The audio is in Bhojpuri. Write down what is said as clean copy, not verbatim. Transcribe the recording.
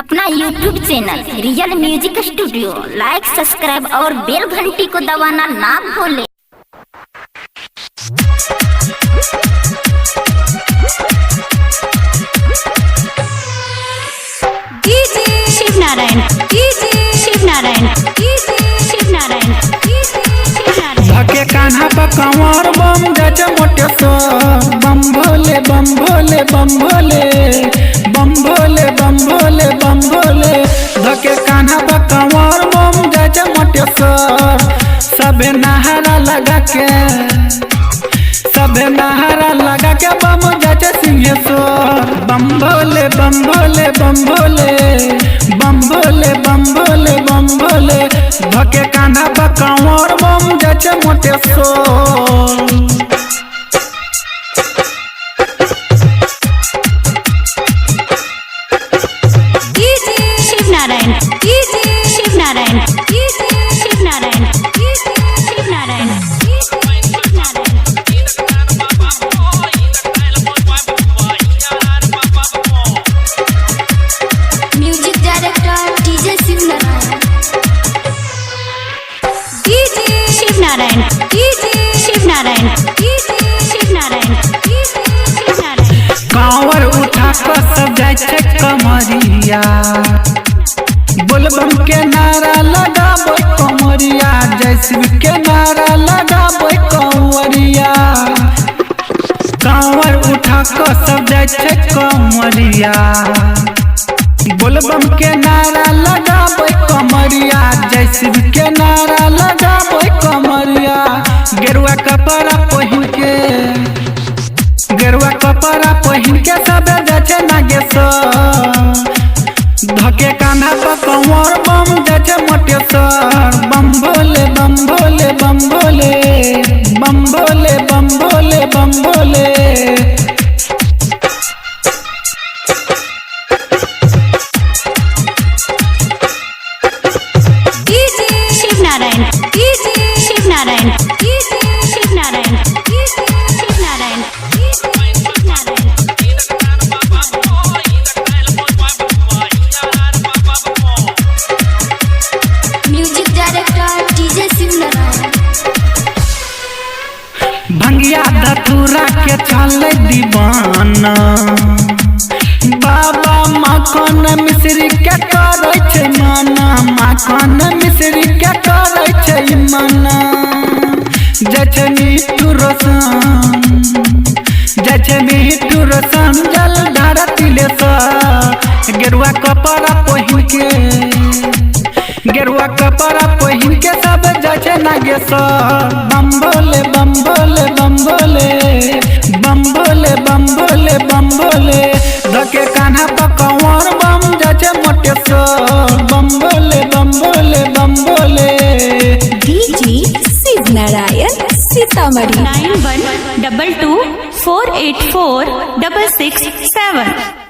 अपना YouTube channel real music studio like subscribe और बेल घंटी को दबाना ना भूलें। शिव नारायण शिव नारायण शिव नारायण धके कान्हा पर कंवर बम जज मोटे सो बम भोले बम भोले बम भोले बम भोले बम भोले बम भोले धके कान्हा पर कंवर बम जज मोटे सो सबे नहरा लगा के बम जज सिंहेश्वर बम भोले बम भोले बम भोले बम भोले बम भोले बम भोले धके कान्हा पर कंवर बम जज मोटे सो Shiv Narayan Shiv Narayan Shiv Narayan Shiv Narayan music director DJ Shiv Narayan Shiv Narayan Shiv Narayan Shiv Narayan Shiv Narayan कांवर उठा कर सब जाय छे कमरिया बोलबम के नारा लगाबो कमरिया जय शिव के नारा लगाबो कंवरिया कांवर उठा कर सब जाय छे कमरिया बोलबम के नारा लगाबो कमरिया जय शिव के नारा लगाबो कमरिया गेरुआ कपड़ा पहिन के सब जचे नागेश्वर धके कान्हा पर कंवर बम जचे मोटेश्वर बम भोले बम भोले बम भोले बम भोले बम भोले बम Bhole Shiv Narayan Shiv Narayan Shiv Narayan Shiv Narayan music director DJ Shiv Narayan भंगिया धतूरा के चले दीवाना बाबा माखन मिश्री के करे छे माना माखन मिश्री के करे छे माना जचे मीठू रोशन जल धरतिले सा गेरुआ कपड़ा पहिन के सब जचे नागेश्वर बम भोले बम भोले बम भोले बम भोले बम भोले बम भोले धके कान्हा पर कंवर बम जचे मोटेश्वर बम भोले बम भोले बम भोले डीजे शिव नारायण सीतामढ़ी 9122 484 667